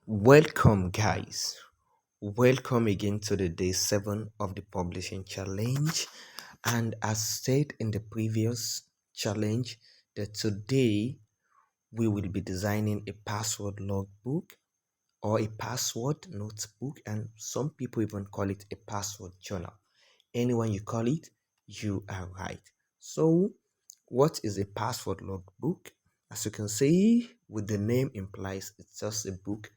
Welcome, guys. Welcome again to the day 7 of the publishing challenge. And as said in the previous challenge, that today we will be designing a password logbook or a password notebook, and some people even call it a password journal. Anyone you call it, you are right. So, what is a password logbook? As you can see, with the name implies it's just a book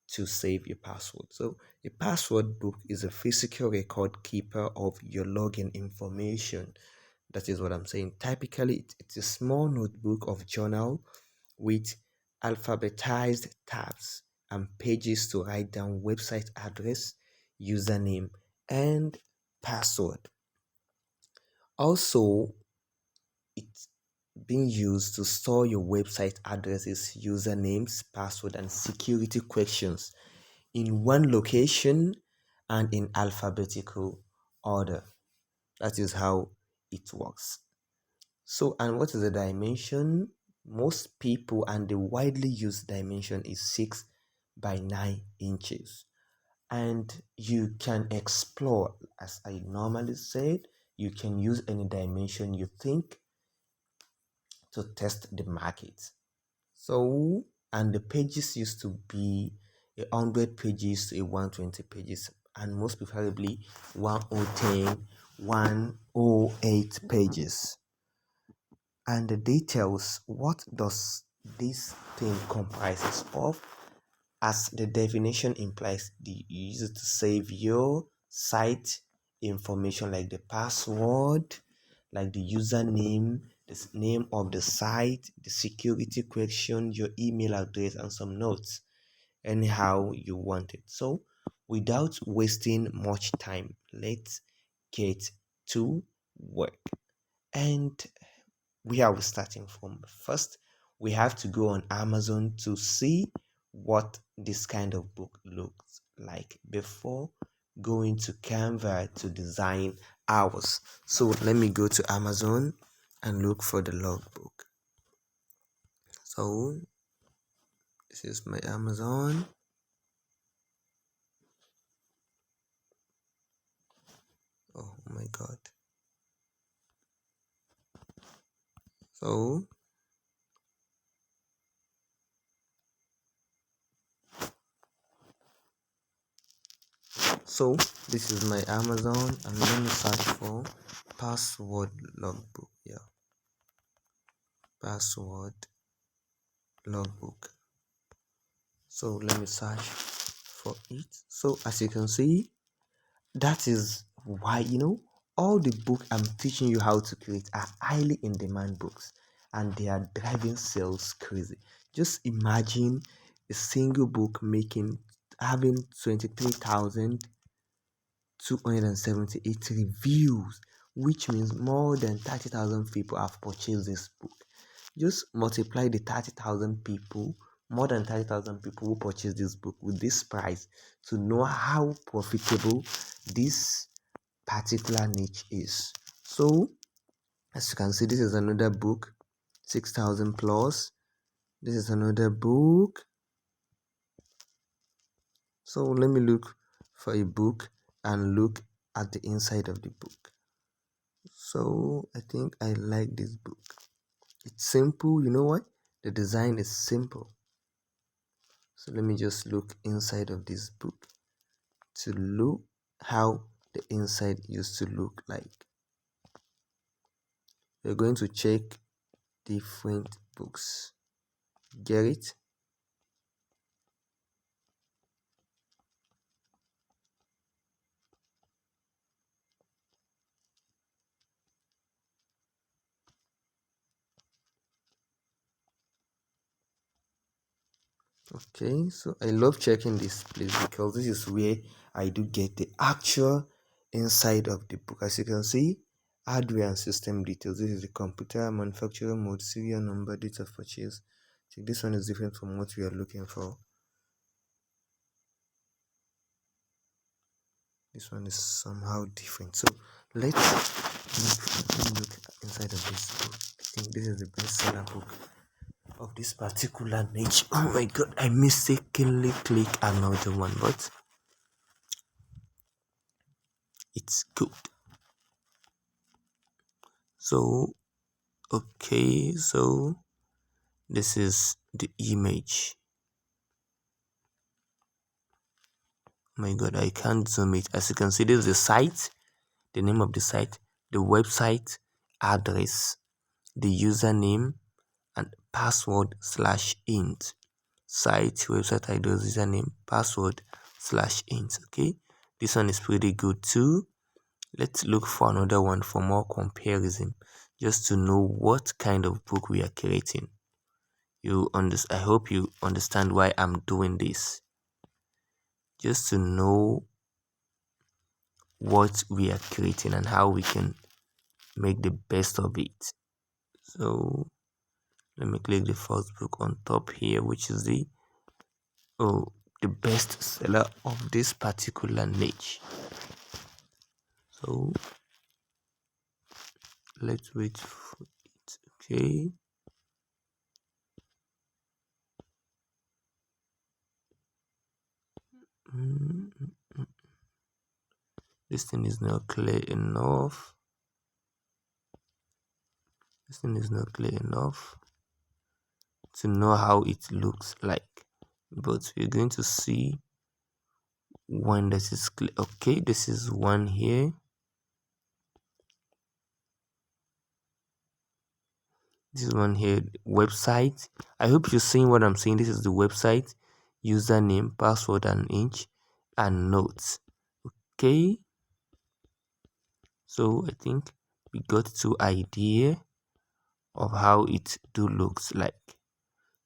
to save your password. So a password book is a physical record keeper of your login information. That is what I'm saying. Typically, it's a small notebook of journal with alphabetized tabs and pages to write down website address, username, and password. Also, it's being used to store your website addresses, usernames, password, and security questions in one location and in alphabetical order. That is how it works. So, and what is the dimension? Most people and the widely used dimension is 6 by 9 inches. And you can explore, as I normally said, you can use any dimension you think to test the market. So, and the pages used to be 100 pages to 120 pages, and most preferably 1010, 108 pages. And the details, what does this thing comprises of? As the definition implies, you use it to save your site information like the password, like the username, the name of the site, the security question, your email address, and some notes, anyhow you want it. So, without wasting much time, let's get to work. And where are we starting from? First, we have to go on Amazon to see what this kind of book looks like before going to Canva to design ours. So let me go to Amazon and look for the logbook. So this is my Amazon. Oh my god. So this is my Amazon, and let me search for password logbook. Yeah, password logbook. So let me search for it. So as you can see, that is why all the book I'm teaching you how to create are highly in demand books, and they are driving sales crazy. Just imagine a single book making having 23,278 reviews, which means more than 30,000 people have purchased this book. Just multiply the 30,000 people, more than 30,000 people who purchased this book with this price to know how profitable this particular niche is. So, as you can see, this is another book, 6,000 plus. This is another book. So, let me look for a book and look at the inside of the book. So, I think I like this book. It's simple. You know what? The design is simple. So let me just look inside of this book to look how the inside used to look like. We're going to check different books. Get it? Okay, so I love checking this place because this is where I do get the actual inside of the book. As you can see, hardware and system details. This is the computer, manufacturer mode, serial number, date of purchase. So this one is different from what we are looking for. This one is somehow different. So let's look inside of this book. I think this is the bestseller book of this particular niche. Oh my god, I mistakenly click another one, but it's good. So okay, so this is the image. Oh my god, I can't zoom it. As you can see, this is the site, the name of the site, the website address, the username, and password /int. Site, website address, username, password /int. Okay, this one is pretty good too. Let's look for another one for more comparison, just to know what kind of book we are creating. I hope you understand why I'm doing this, just to know what we are creating and how we can make the best of it. So let me click the first book on top here, which is the best seller of this particular niche. So let's wait for it. Okay, this thing is not clear enough. This thing is not clear enough to know how it looks like, but we're going to see when this is clear. Okay, this is one here. This is one here, website. I hope you're seeing what I'm saying. This is the website, username, password, and inch, and notes. Okay, so I think we got to idea of how it do looks like.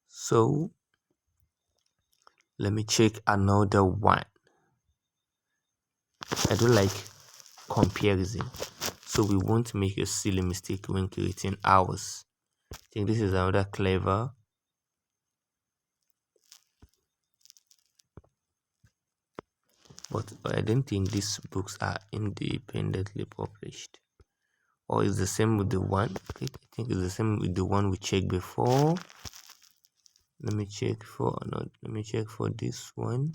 So let me check another one. I don't like comparison, so we won't make a silly mistake when creating ours. I think this is another clever. But I don't think these books are independently published. Or is the same with the one? Okay, I think it's the same with the one we checked before. Let me check for this one.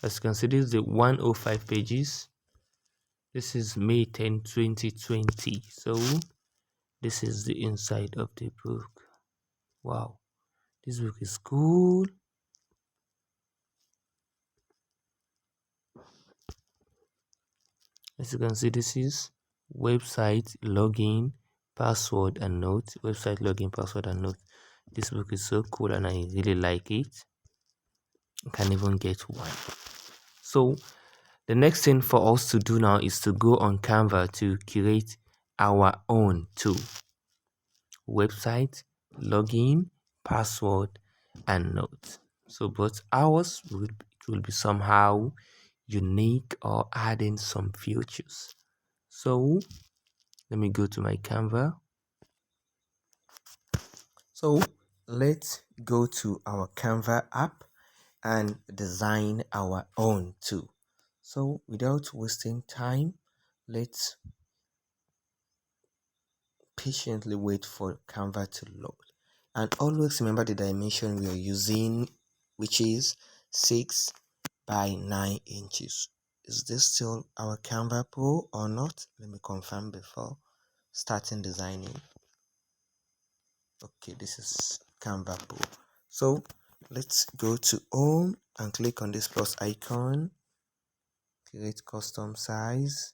As you can see, this is the 105 pages. This is May 10, 2020. So this is the inside of the book. Wow, this book is cool. As you can see, this is website, login, password, and note. Website, login, password, and note. This book is so cool and I really like it. I can even get one. So the next thing for us to do now is to go on Canva to create our own tool. Website, login, password, and note. So but ours will be somehow unique or adding some features. So let me go to my Canva. So let's go to our Canva app and design our own too. So without wasting time, let's patiently wait for Canva to load. And always remember the dimension we are using, which is 6 by 9 inches. Is this still our Canva Pro or not? Let me confirm before starting designing. Okay, this is Canva Pro. So let's go to home and click on this plus icon, create custom size.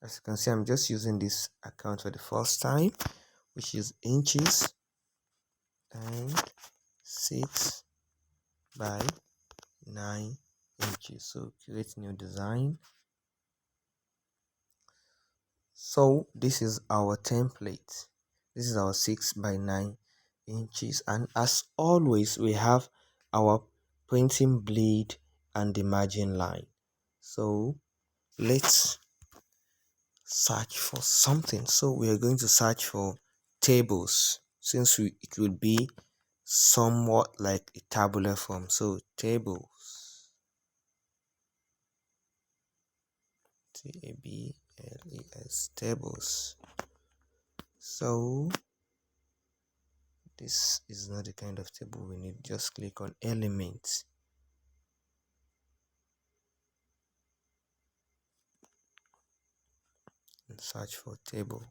As you can see, I'm just using this account for the first time, which is inches and 6 by 9 inches. So create new design. So this is our template. This is our 6 by 9 inches, and as always we have our printing blade and the margin line. So let's search for something. So we are going to search for tables, since it will be somewhat like a tabular form. So tables, tables, tables. So this is not the kind of table we need. Just click on elements and search for tables.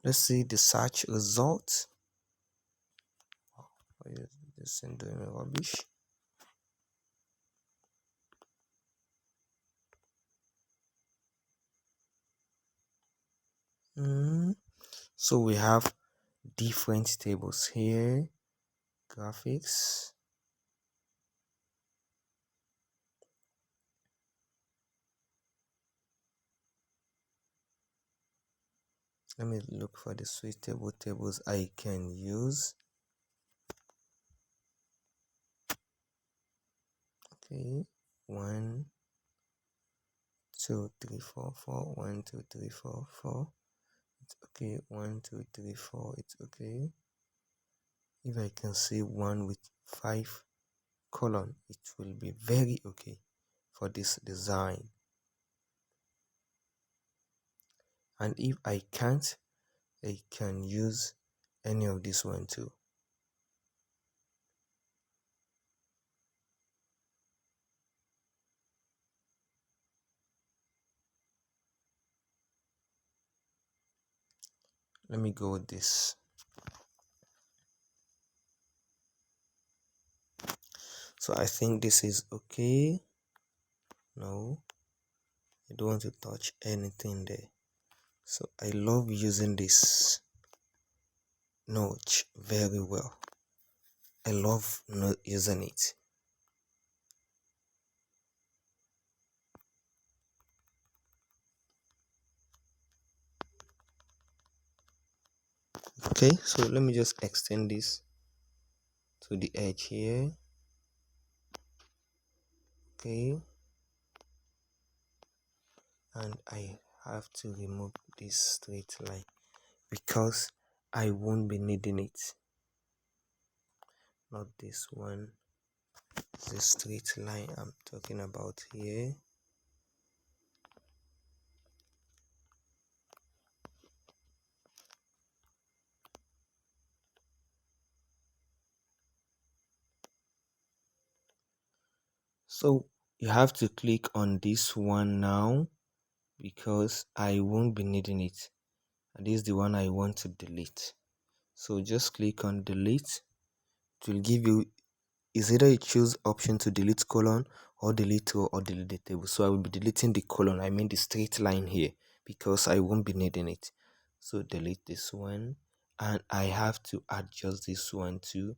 Let's see the search results. Why is this thing doing rubbish? So we have different tables here. Graphics. Let me look for the suitable tables I can use. Okay, 1 2 3 4 4 1 2 3 4 4. It's okay. 1 2 3 4. It's okay. If I can see one with 5 column, it will be very okay for this design. And if I can't, I can use any of this one too. Let me go with this. So I think this is okay. No, I don't want to touch anything there. So I love using this notch very well. I love using it. Okay, so let me just extend this to the edge here. Okay, and I have to remove this straight line because I won't be needing it. Not this one. It's the straight line I'm talking about here. So you have to click on this one now because I won't be needing it. And this is the one I want to delete. So just click on delete. It will give you, is either you choose option to delete colon or delete row or delete the table. So I will be deleting the colon, I mean the straight line here, because I won't be needing it. So delete this one, and I have to adjust this one too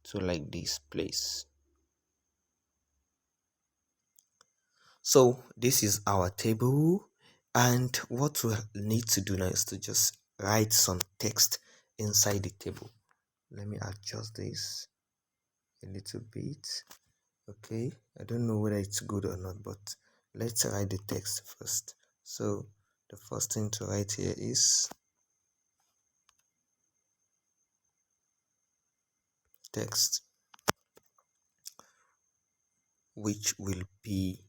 to like this place. So this is our table, and what we need to do now is to just write some text inside the table. Let me adjust this a little bit. Okay, I don't know whether it's good or not, but let's write the text first. So the first thing to write here is text, which will be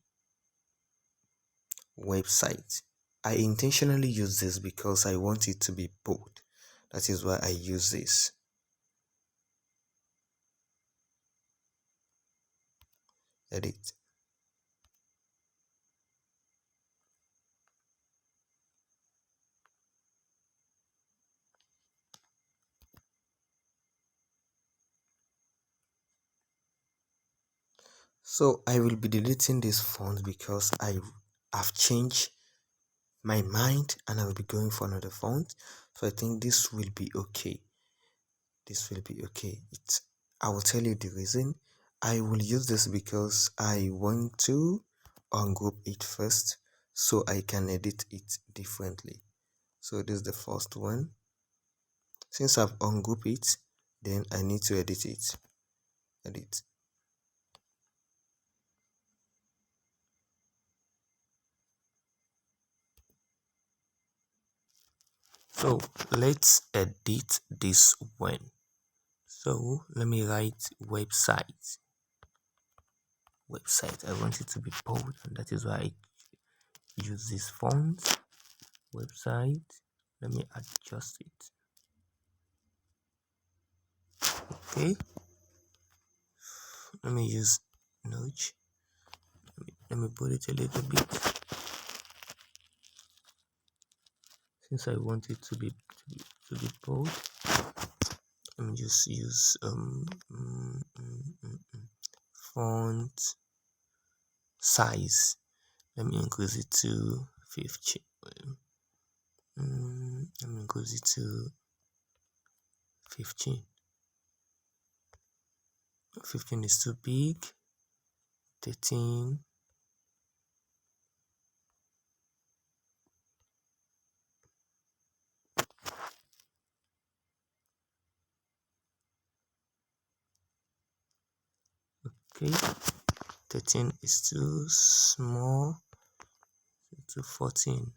website. I intentionally use this because I want it to be bold. That is why I use this. Edit. So I will be deleting this font because I have changed my mind and I will be going for another font. So I think this will be okay. This will be okay. I will tell you the reason. I will use this because I want to ungroup it first so I can edit it differently. So this is the first one. Since I've ungrouped it, then I need to edit it. Edit. So let's edit this one. So let me write website. Website. I want it to be bold, and that is why I use this font. Website. Let me adjust it. Okay. Let me use notch. Let me put it a little bit. Since I want it to be bold, let me just use font size. Let me increase it to 50. Let me increase it to 15. 15 is too big. 13. Okay. 13 is too small. To 14.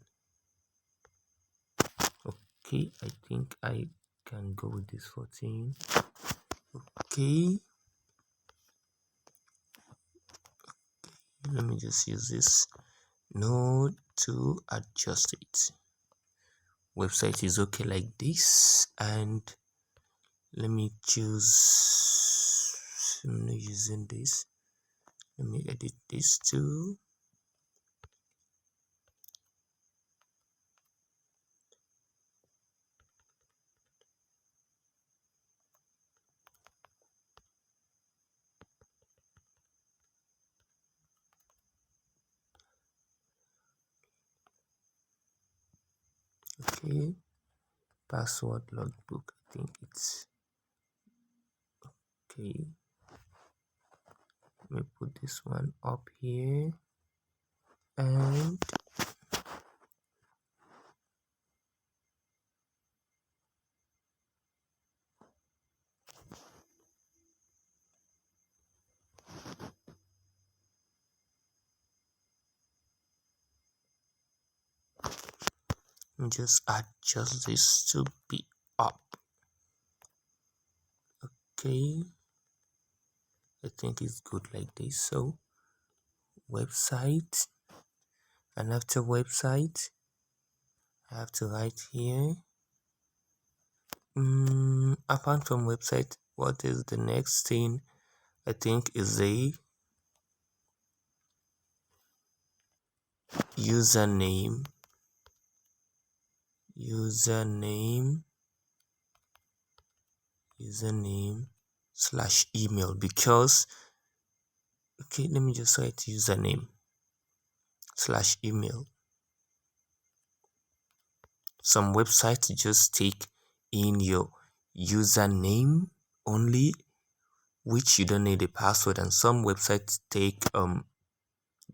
Okay, I think I can go with this 14. Okay. Let me just use this node to adjust it. Website is okay like this, and let me choose. I'm not using this. Let me edit this too. Okay, password logbook. I think it's okay. Let me put this one up here, and just adjust this to be up. Okay, I think it's good like this. So website, and after website I have to write here. Apart from website, what is the next thing? I think is a username slash email, because okay, let me just write username slash email. Some websites just take in your username only, which you don't need a password, and some websites take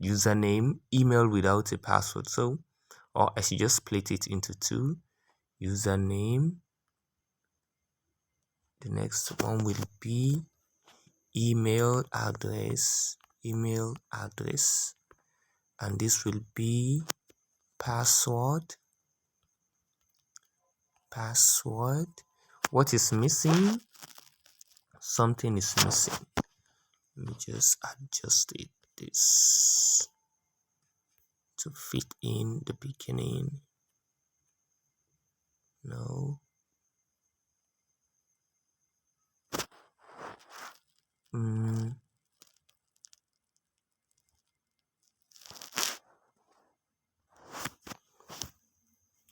username, email without a password. So, or I should just split it into two. Username, the next one will be email address, and this will be password. What is missing? Something is missing. Let me just adjust it this to fit in the beginning. No.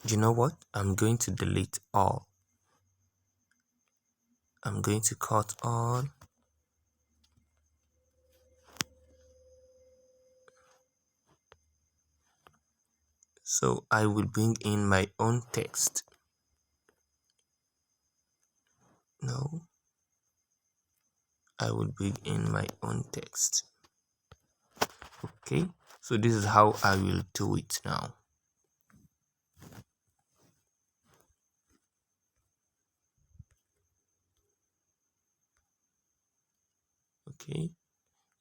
You know what? I'm going to delete all. I'm going to cut all. So I will bring in my own text. No, I will bring in my own text. Okay, so this is how I will do it now. Okay,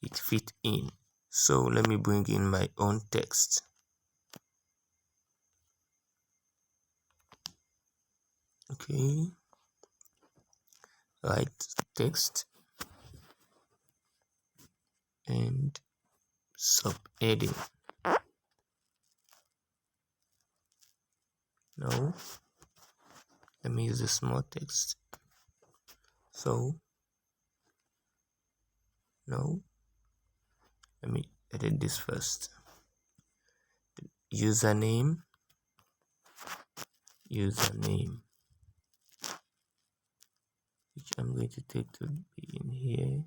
it fit in. So let me bring in my own text. Okay, write text and subheading. No, let me use the small text. So no, let me edit this first. Username, which I'm going to take to be in here.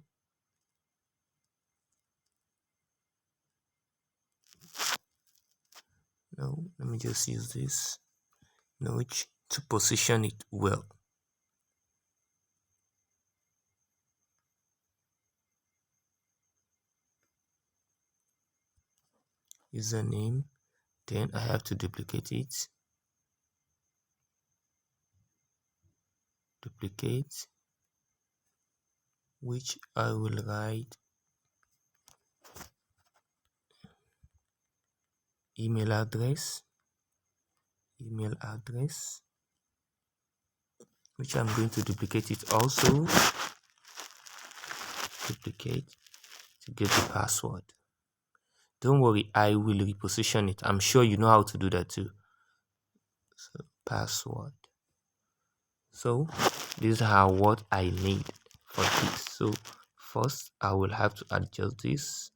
No, let me just use this, which to position it well. Username, then I have to duplicate it. Which I will write email address, which I'm going to duplicate it also. Duplicate to get the password. Don't worry, I will reposition it. I'm sure you know how to do that too. So password. So this is how what I need for this. So first I will have to adjust this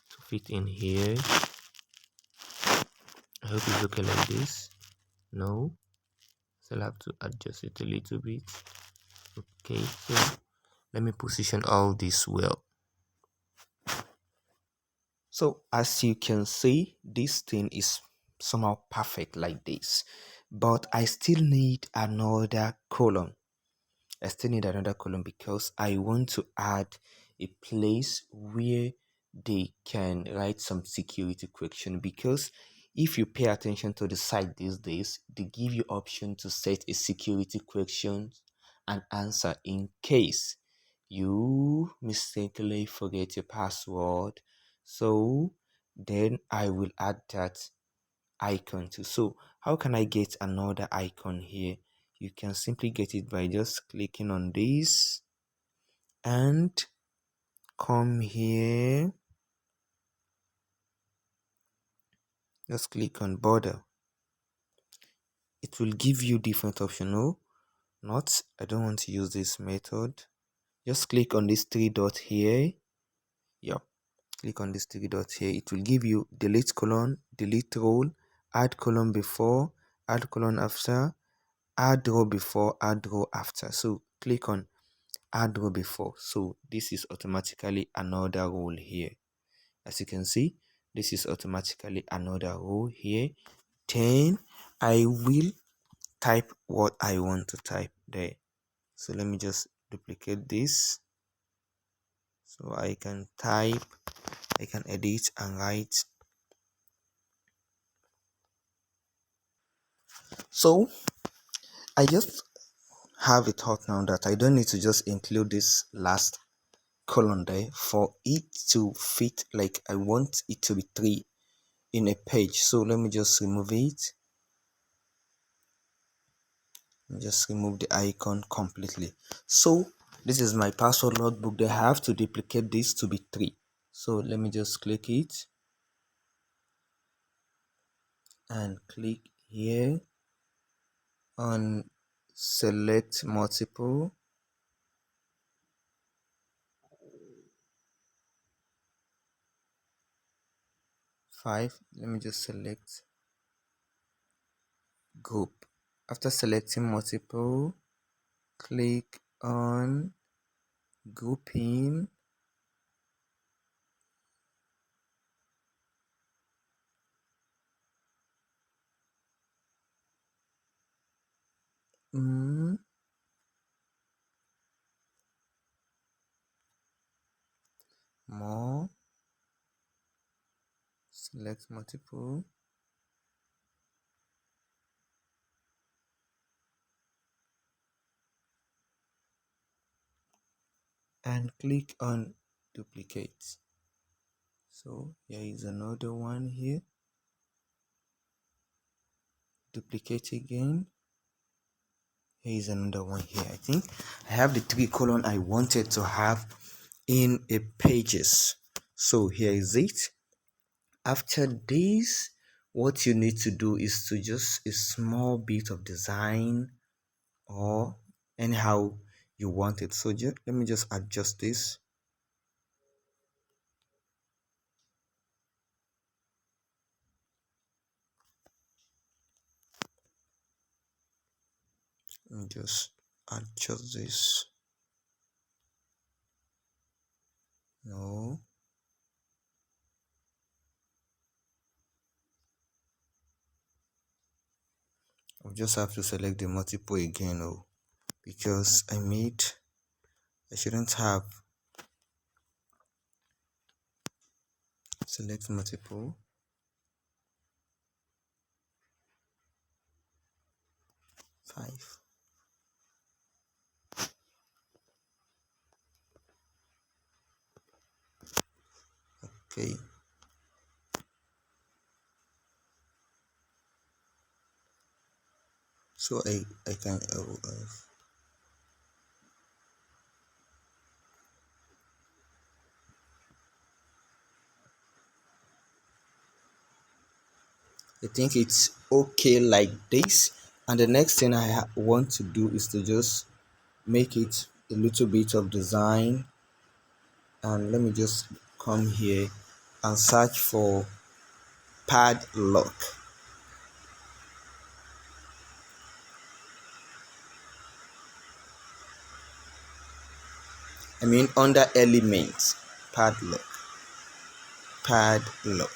to fit in here. I hope it's okay like this. No, still have to adjust it a little bit. Okay, so let me position all this well. So as you can see, this thing is somehow perfect like this, but I still need another column. Because I want to add a place where they can write some security question, because if you pay attention to the site these days, they give you option to set a security question and answer in case you mistakenly forget your password. So then I will add that icon too. So how can I get another icon here? You can simply get it by just clicking on this and come here. Just click on border. It will give you different option. No, not, I don't want to use this method. Just click on this three dot here. Yep, click on this three dot here. It will give you delete colon, delete role, add column before, add column after, add row before, add row after. So click on add row before. So this is automatically another role here. As you can see, this is automatically another row here. Then I will type what I want to type there. So let me just duplicate this so I can type, I can edit and write. So I just have a thought now that I don't need to just include this last column there for it to fit. Like I want it to be 3 in a page. So let me just remove it. Just remove the icon completely. So this is my password logbook. They have to duplicate this to be 3. So let me just click it and click here on select multiple. 5. Let me just select group. After selecting multiple, click on grouping. mm, more, select multiple, and click on duplicate. So here is another one here. Duplicate again. Here is another one here. I think I have the 3 column I wanted to have in a pages. So here is it. After this, what you need to do is to just a small bit of design or anyhow you want it. So just let me just adjust this. And just adjust this. No. I'll just have to select the multiple again, oh, because I shouldn't have select multiple. 5. Okay. So I can I think it's okay like this. And the next thing I want to do is to just make it a little bit of design. And let me just come here and search for padlock. I mean under elements, padlock, padlock.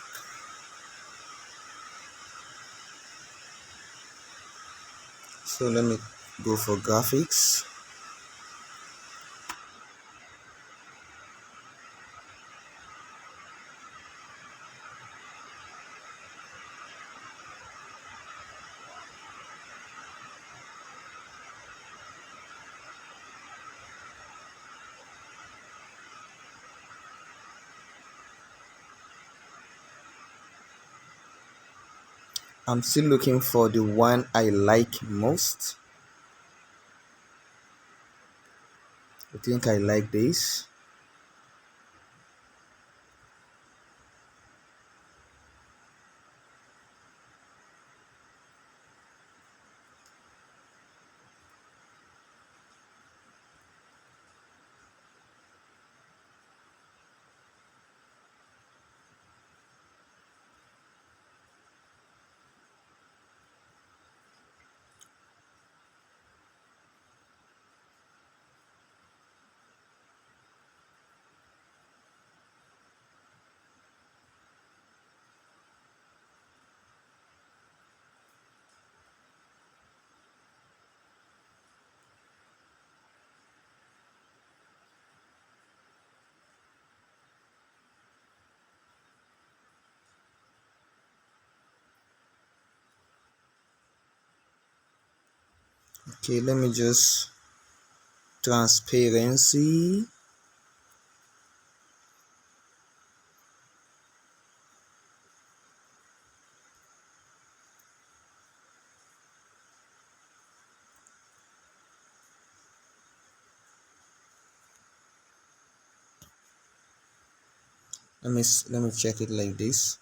So let me go for graphics. I'm still looking for the one I like most. I think I like this. Okay, let me just transparency. Let me check it like this.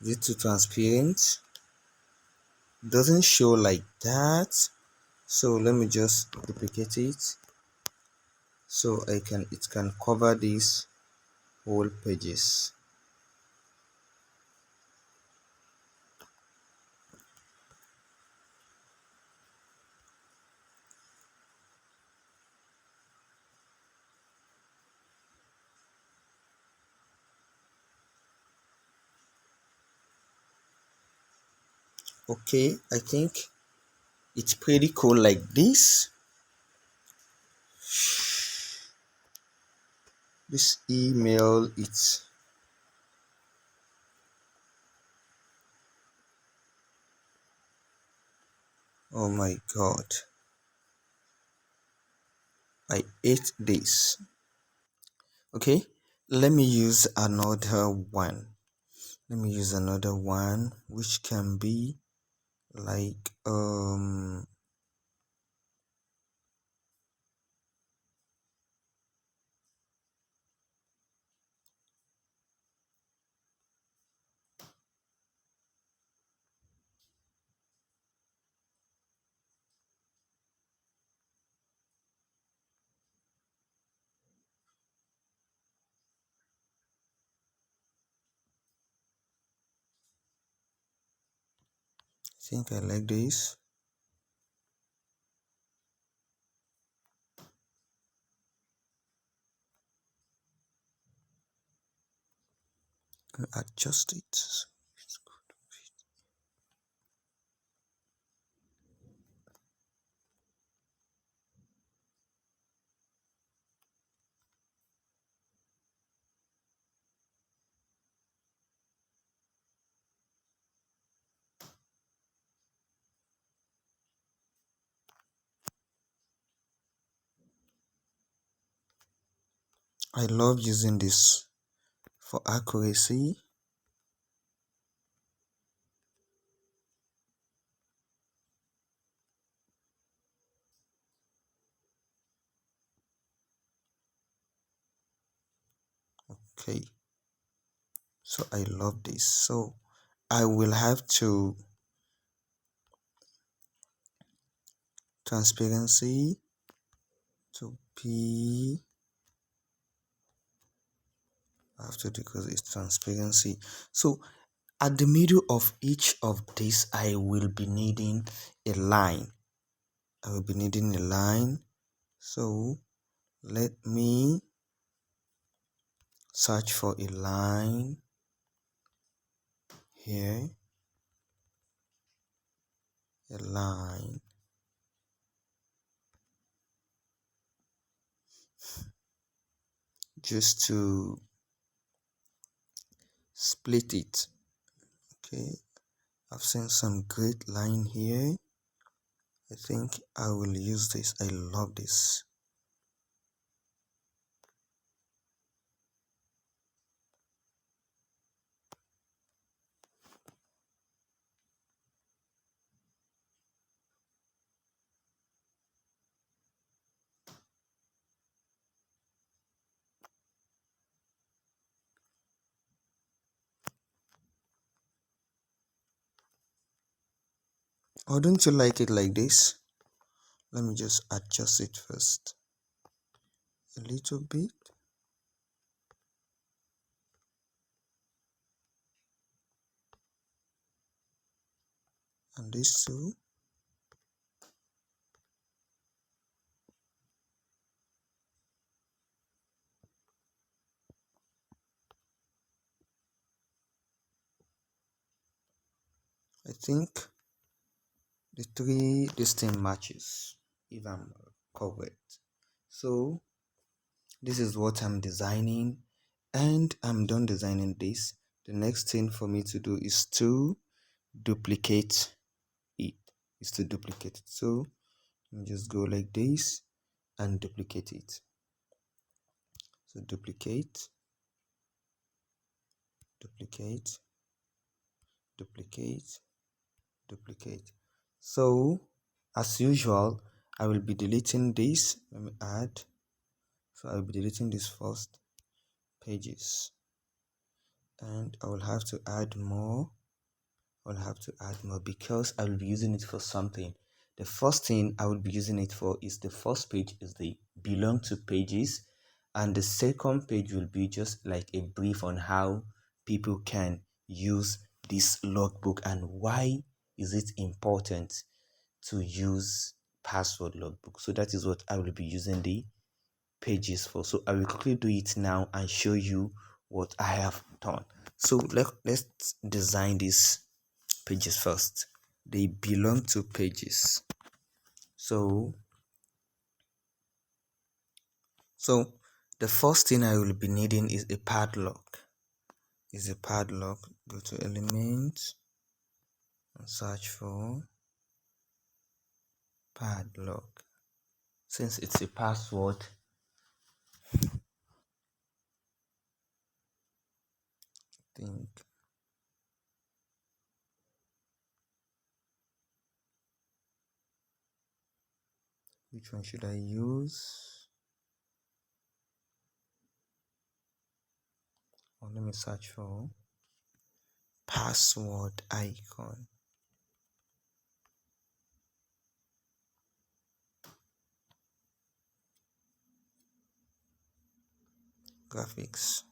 Is it too transparent? Doesn't show like that. So let me just duplicate it so it can cover these whole pages. Okay, I think It's pretty cool like this. This email, it's oh my god, I ate this. Okay, let me use another one. Let me use another one which can be like I think I like this. Adjust it. I love using this for accuracy. Okay, so I love this. So I will have to transparency to be, I have to decrease its transparency. So at the middle of each of these, I will be needing a line. I will be needing a line. So let me search for a line here. A line. Just to split it. Okay, I've seen some great line here. I think I will use this. I love this. Or don't you like it like this? Let me just adjust it first a little bit, and this too. I think this thing matches if I'm correct. So this is what I'm designing, and I'm done designing this. The next thing for me to do is to duplicate it. So let me just go like this and duplicate it. So duplicate, duplicate, duplicate, duplicate. So as usual, I will be deleting this. Let me add. So I'll be deleting this first pages, and I will have to add more. I'll have to add more because I will be using it for something. The first thing I will be using it for is the first page is the belong to pages, and the second page will be just like a brief on how people can use this logbook and why is it important to use password logbook. So that is what I will be using the pages for. So I will quickly do it now and show you what I have done. So let's design these pages first. They belong to pages. So so the first thing I will be needing is a padlock. Go to elements and search for padlock. Since it's a password, I think which one should I use? Or let me search for password icon. Graphics.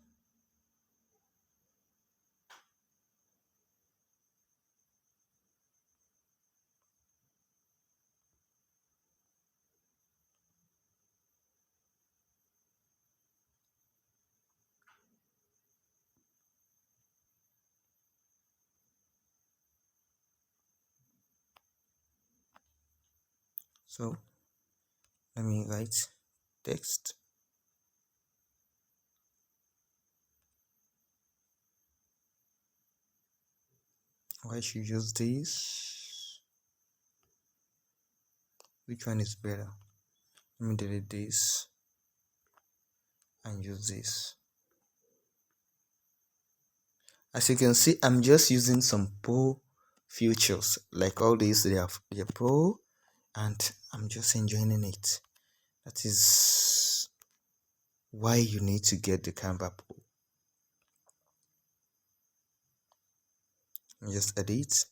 So let me write text. Why should use this? Which one is better? Let me delete this and use this. As you can see, I'm just using some pro features. Like all these, they're pro, and I'm just enjoying it. That is why you need to get the Canva Pro. Just edit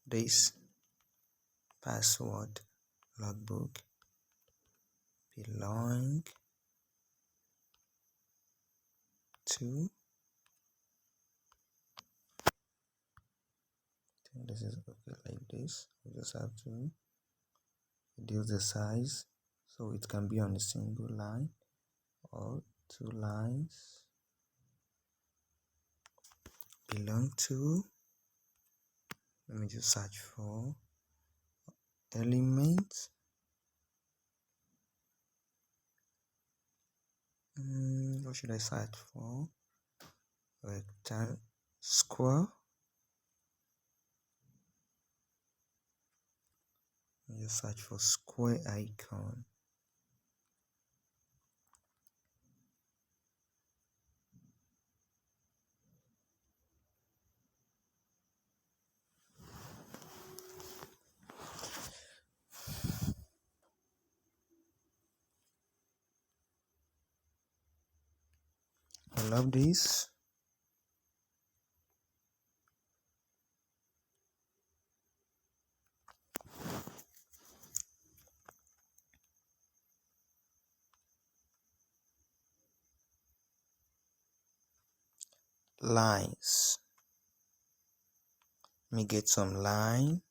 this password logbook belong to. I think this is okay like this. We just have to reduce the size so it can be on a single line or two lines. Belong to. Let me just search for element. What should I search for? Rectangle, square. Just search for square icon. I love this. Lines. Let me get some line.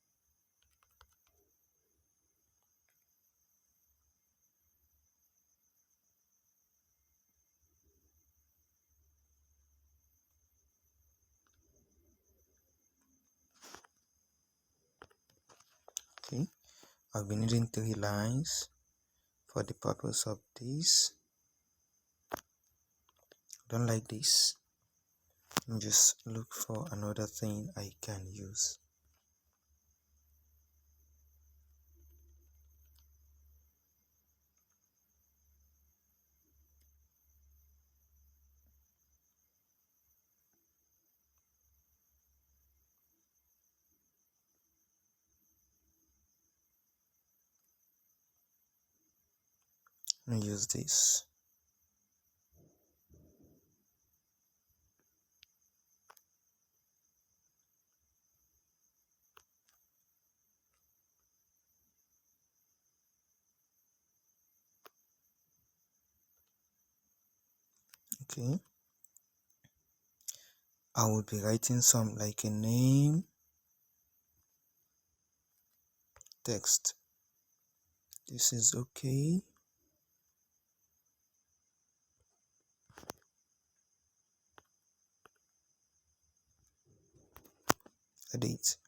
Okay, I've been needing 3 lines for the purpose of this. Don't like this. Let me just look for another thing I can use. Let me use this. Okay, I will be writing some like a name, text. This is okay. Edit.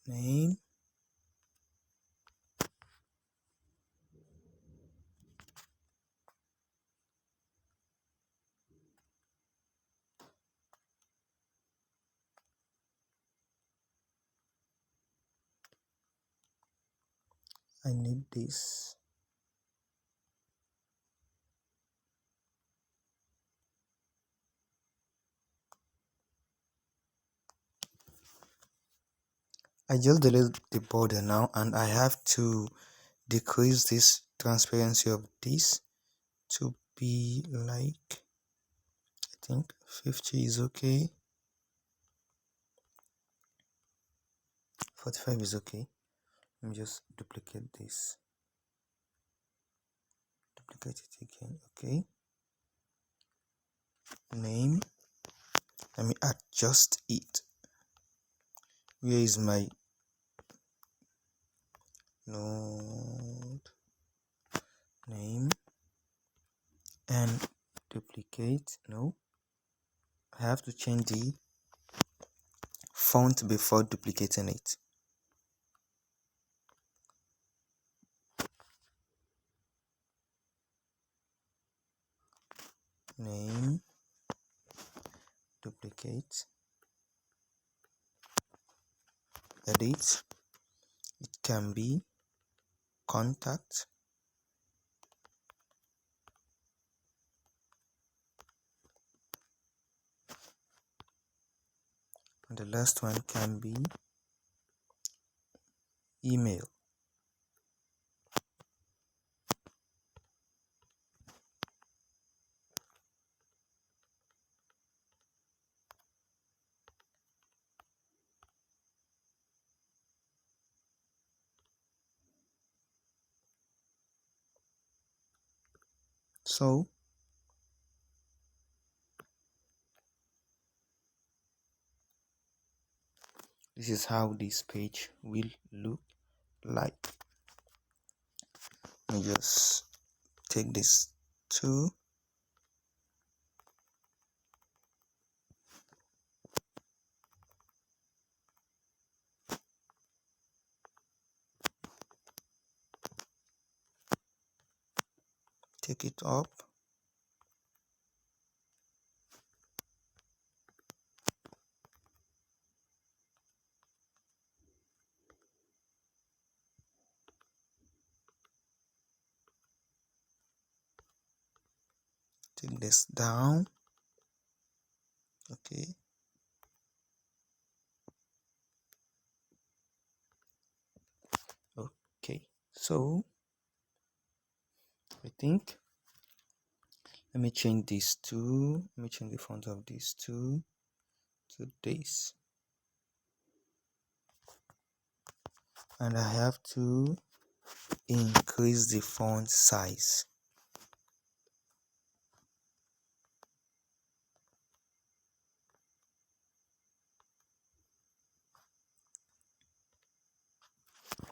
name, I need this. I just deleted the border now, and I have to decrease this transparency of this to be like, I think 50 is okay, 45 is okay. Let me just duplicate this, duplicate it again. Okay, name, let me adjust it. Where is my node? Name and duplicate. No, I have to change the font before duplicating it. Name, duplicate, edit. It can be contact, and the last one can be email. So this is how this page will look like. Let me just take this to take it up. Take this down. Okay. Okay. So I think let me change these two. Let me change the font of these two to this. And I have to increase the font size.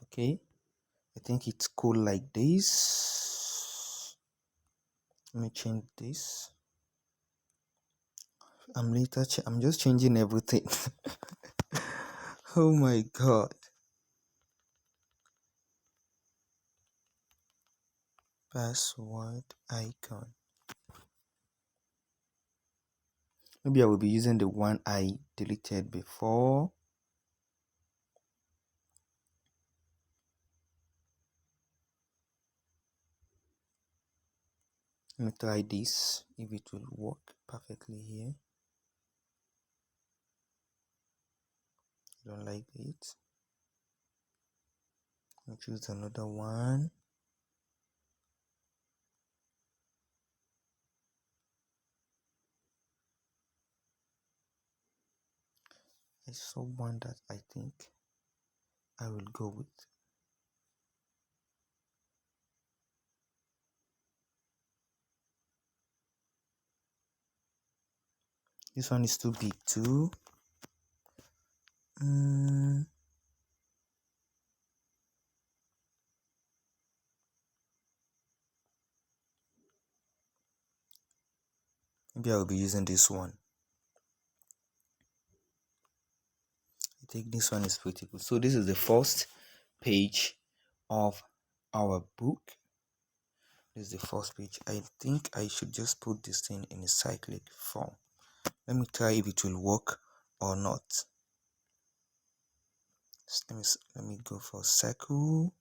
Okay, I think it's cool like this. Let me change this. I'm just changing everything. Oh my god. Password icon. Maybe I will be using the one I deleted before. Let me try this if it will work perfectly here. I don't like it. I'll choose another one. I saw one that I think I will go with. This one is too big too. Maybe I will be using this one. I think this one is pretty good. So this is the first page of our book. This is the first page. I think I should just put this thing in a cyclic form. Let me try if it will work or not. Let me go for circle.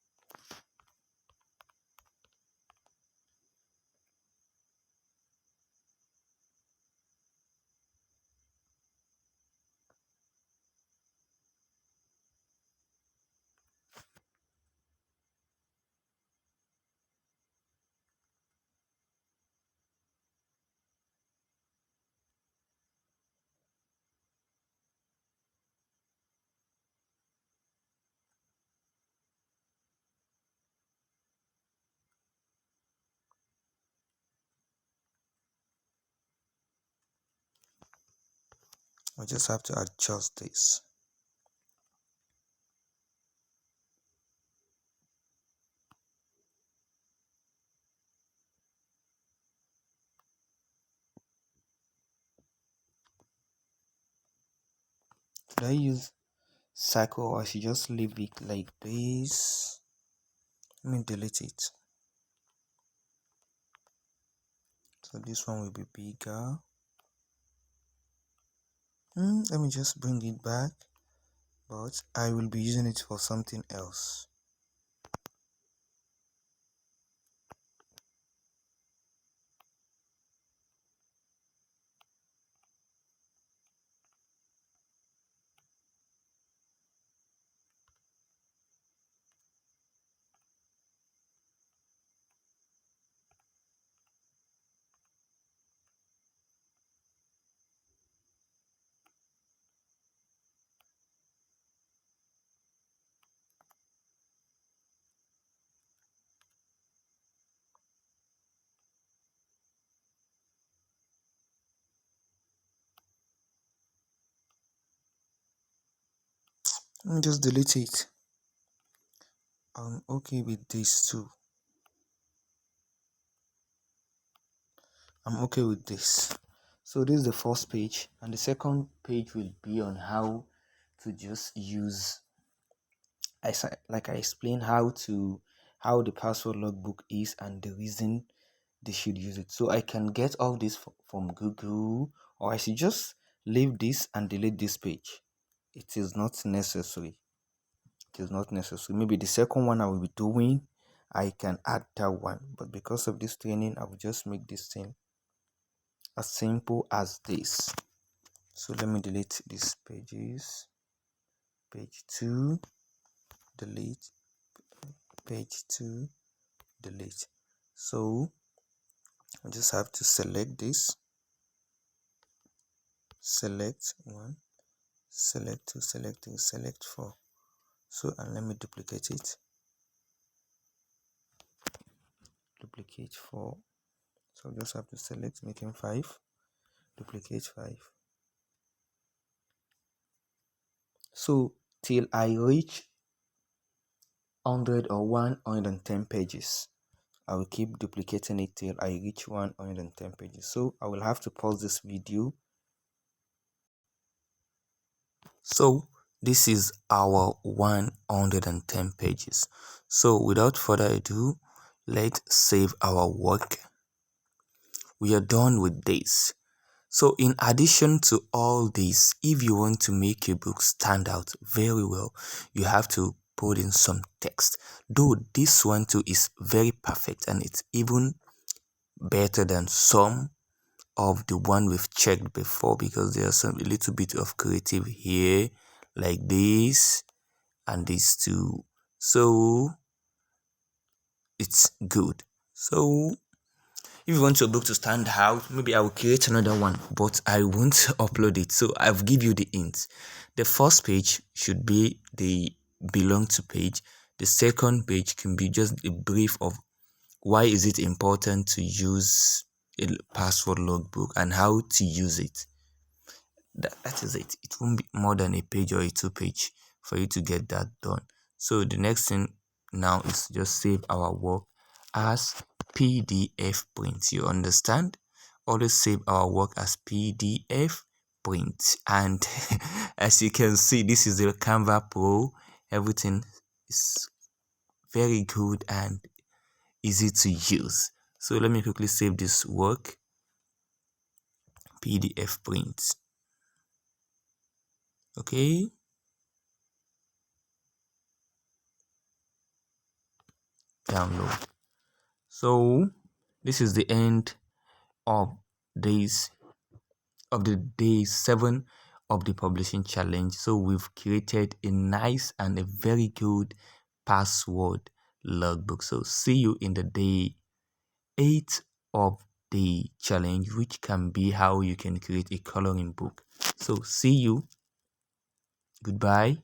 I just have to adjust this. Should I use circle or I should just leave it like this? Let me delete it. So this one will be bigger. Let me just bring it back, but I will be using it for something else. Let me just delete it. I'm okay with this too. I'm okay with this. So this is the first page, and the second page will be on how to just use, like I explained how the password logbook is and the reason they should use it. So I can get all this from Google, or I should just leave this and delete this page. It is not necessary. It is not necessary. Maybe the second one I will be doing, I can add that one, but because of this training, I will just make this thing as simple as this. So let me delete these pages. Page 2, delete. Page 2, delete. So I just have to select this, select 1, select 2, select 3, select 4. So, and let me duplicate it. Duplicate 4. So I just have to select, making 5, duplicate 5. So till I reach 100 or 110 pages, I will keep duplicating it till I reach 110 pages. So I will have to pause this video. So this is our 110 pages. So without further ado, let's save our work. We are done with this. So in addition to all this, if you want to make your book stand out very well, you have to put in some text. Though this one too is very perfect, and it's even better than some of the one we've checked before, because there's some a little bit of creative here, like this and these two. So it's good. So if you want your book to stand out, maybe I will create another one, but I won't upload it. So I've give you the hints. The first page should be the belong to page. The second page can be just a brief of why is it important to use a password logbook and how to use it. That is it. It won't be more than a page or a 2-page for you to get that done. So the next thing now is to just save our work as PDF print. You understand? Always save our work as PDF print. And as you can see, this is the Canva Pro. Everything is very good and easy to use. So let me quickly save this work. PDF print. Okay. Download. So this is the end of days of the day 7 of the publishing challenge. So we've created a nice and a very good password logbook. So see you in the day 8 of the challenge, which can be how you can create a coloring book. So see you. Goodbye.